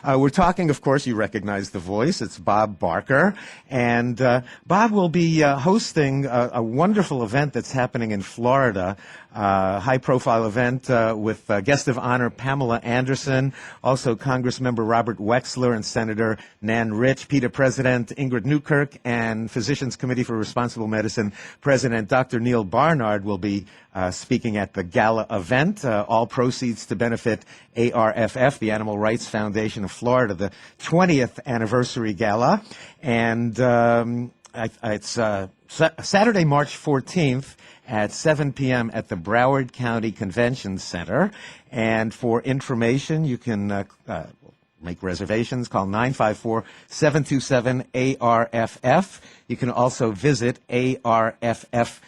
We're talking, of course, you recognize the voice. It's Bob Barker. And Bob will be hosting a wonderful event that's happening in Florida, high-profile event with guest of honor Pamela Anderson, also Congressmember Robert Wexler and Senator Nan Rich, PETA President Ingrid Newkirk, and Physicians Committee for Responsible Medicine President Dr. Neil Barnard will be speaking at the gala event. All proceeds to benefit ARFF, the Animal Rights Foundation of Florida, the 20th anniversary gala. And it's Saturday, March 14th at 7 p.m. at the Broward County Convention Center. And for information, you can make reservations. Call 954-727-ARFF. You can also visit arff.org.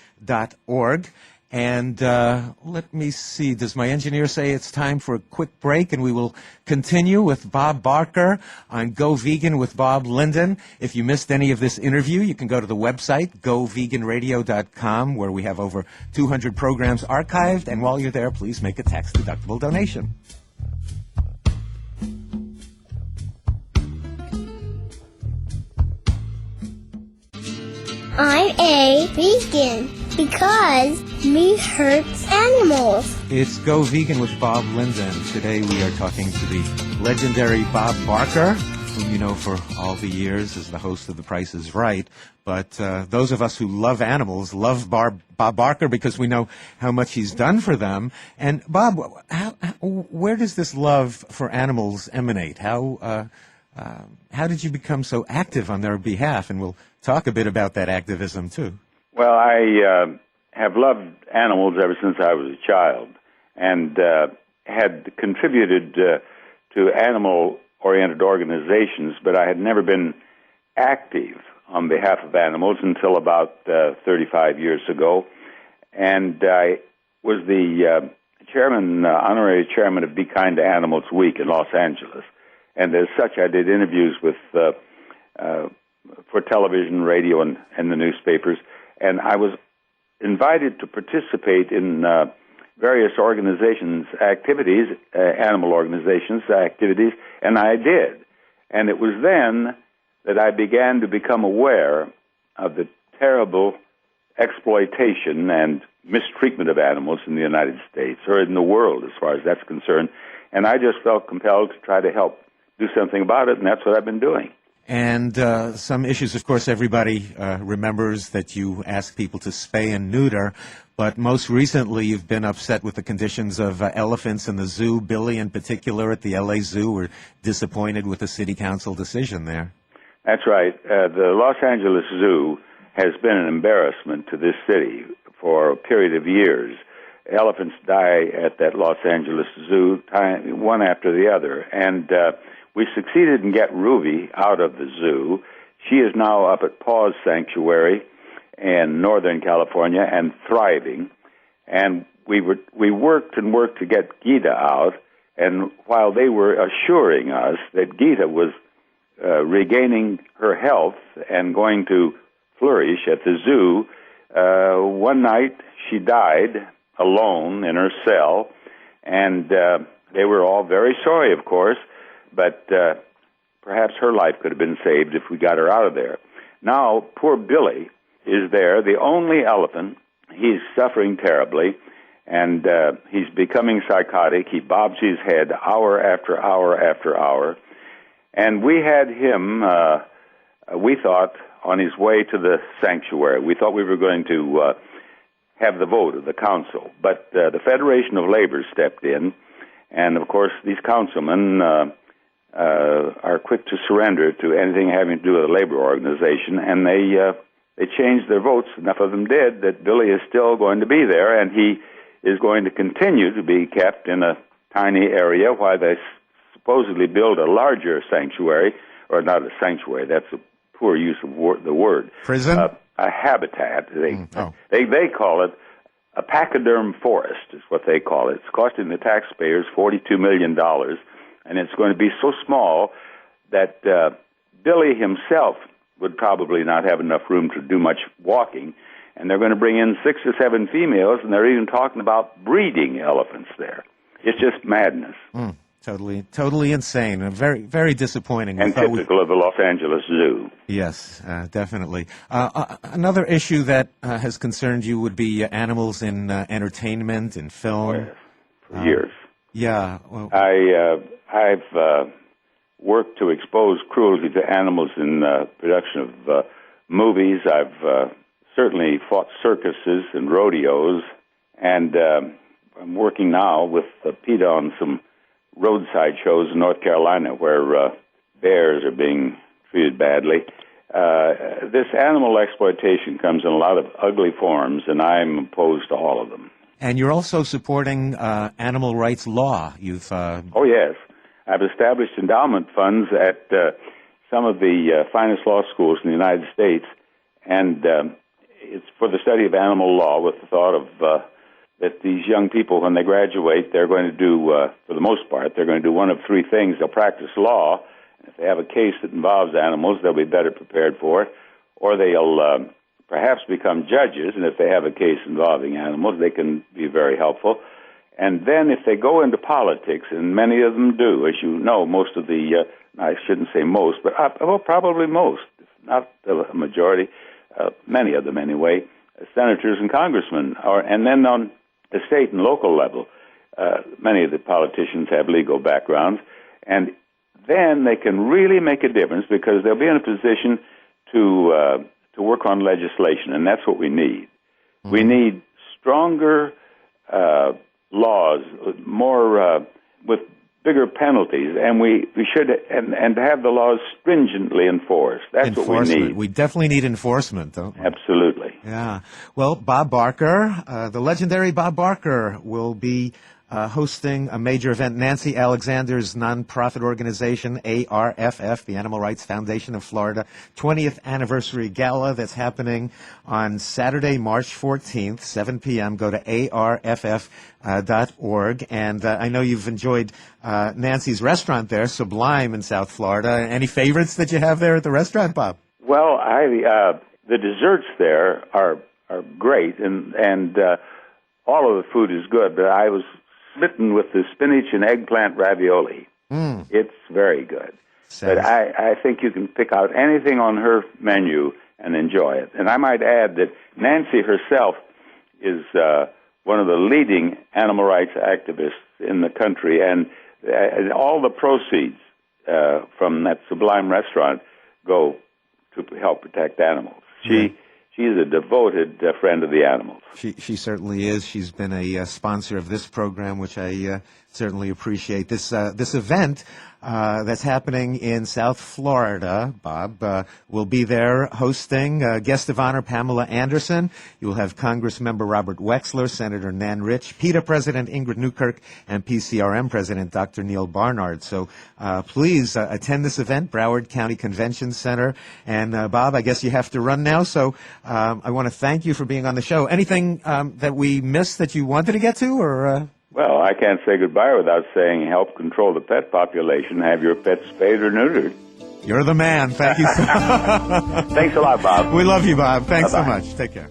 And let me see, does my engineer say it's time for a quick break? And we will continue with Bob Barker on Go Vegan with Bob Linden. If you missed any of this interview, you can go to the website, goveganradio.com, where we have over 200 programs archived. And while you're there, please make a tax-deductible donation. I'm a vegan because meat hurts animals. It's Go Vegan with Bob Linden. Today we are talking to the legendary Bob Barker, whom you know for all the years as the host of The Price is Right. But those of us who love animals love Bob Barker because we know how much he's done for them. And Bob, where does this love for animals emanate? How did you become so active on their behalf? And we'll talk a bit about that activism, too. Well, I have loved animals ever since I was a child and had contributed to animal-oriented organizations, but I had never been active on behalf of animals until about 35 years ago. And I was the honorary chairman of Be Kind to Animals Week in Los Angeles. And as such, I did interviews with for television, radio, and the newspapers. And I was invited to participate in various organizations' activities, animal organizations' activities, and I did. And it was then that I began to become aware of the terrible exploitation and mistreatment of animals in the United States, or in the world as far as that's concerned. And I just felt compelled to try to help do something about it, and that's what I've been doing. And some issues, of course, everybody remembers that you ask people to spay and neuter, but most recently you've been upset with the conditions of elephants in the zoo. Billy, in particular, at the L.A. Zoo, were disappointed with the city council decision there. That's right. The Los Angeles Zoo has been an embarrassment to this city for a period of years. Elephants die at that Los Angeles Zoo, one after the other, and we succeeded in getting Ruby out of the zoo. She is now up at Paws Sanctuary in Northern California and thriving. And we worked to get Gita out. And while they were assuring us that Gita was regaining her health and going to flourish at the zoo, one night she died alone in her cell. And they were all very sorry, of course. But perhaps her life could have been saved if we got her out of there. Now, poor Billy is there, the only elephant. He's suffering terribly, and he's becoming psychotic. He bobs his head hour after hour after hour. And we had him, we thought, on his way to the sanctuary. We thought we were going to have the vote of the council. But the Federation of Labor stepped in, and, of course, these councilmen are quick to surrender to anything having to do with a labor organization, and they changed their votes. Enough of them did that Billy is still going to be there, and he is going to continue to be kept in a tiny area while they supposedly build a larger sanctuary, or not a sanctuary, that's a poor use of the word. Prison? A habitat. They call it a pachyderm forest is what they call it. It's costing the taxpayers $42 million. And it's going to be so small that Billy himself would probably not have enough room to do much walking. And they're going to bring in 6 or 7 females, and they're even talking about breeding elephants there. It's just madness. Totally insane, and very, very disappointing. And typical of the Los Angeles Zoo. Yes, definitely. Another issue that has concerned you would be animals in entertainment and film. Oh, yes. For years. Yeah. Well, I've worked to expose cruelty to animals in production of movies. I've certainly fought circuses and rodeos, and I'm working now with PETA on some roadside shows in North Carolina where bears are being treated badly. This animal exploitation comes in a lot of ugly forms, and I'm opposed to all of them. and you're also supporting animal rights law. You've Oh, yes. I've established endowment funds at some of the finest law schools in the United States, and it's for the study of animal law with the thought of that these young people, when they graduate, they're going to do, for the most part, they're going to do one of three things. They'll practice law. If they have a case that involves animals, they'll be better prepared for it. Or they'll perhaps become judges, and if they have a case involving animals, they can be very helpful. And then if they go into politics, and many of them do, as you know, most of the, I shouldn't say most, but well, probably most, if not the majority, many of them anyway, senators and congressmen, and then on the state and local level, many of the politicians have legal backgrounds, and then they can really make a difference because they'll be in a position to work on legislation, and that's what we need. Mm-hmm. We need stronger laws, more with bigger penalties, and we should and to have the laws stringently enforced. That's what we need. We definitely need enforcement, though. Absolutely. Yeah. Well, Bob Barker, the legendary Bob Barker, will be hosting a major event. Nancy Alexander's nonprofit organization, ARFF, the Animal Rights Foundation of Florida, 20th anniversary gala that's happening on Saturday, March 14th, 7 p.m. Go to arff.org. And I know you've enjoyed Nancy's restaurant there, Sublime in South Florida. Any favorites that you have there at the restaurant, Bob? Well, the desserts there are great, and all of the food is good, but I was smitten with the spinach and eggplant ravioli. It's very good. But I think you can pick out anything on her menu and enjoy it. And I might add that Nancy herself is one of the leading animal rights activists in the country, and all the proceeds from that Sublime restaurant go to help protect animals. She is a devoted friend of the animals. She certainly is. She's been a sponsor of this program, which I certainly appreciate. This event that's happening in South Florida, Bob, will be there hosting guest of honor Pamela Anderson. You'll have Congressmember Robert Wexler, Senator Nan Rich, PETA President Ingrid Newkirk, and PCRM President Dr. Neil Barnard. So please attend this event, Broward County Convention Center. And Bob, I guess you have to run now, so I want to thank you for being on the show. Anything that we missed that you wanted to get to, or? Well, I can't say goodbye without saying help control the pet population. Have your pets spayed or neutered. You're the man. Thank you so much. Thanks a lot, Bob. We love you, Bob. Thanks Bye-bye. so much. Take care.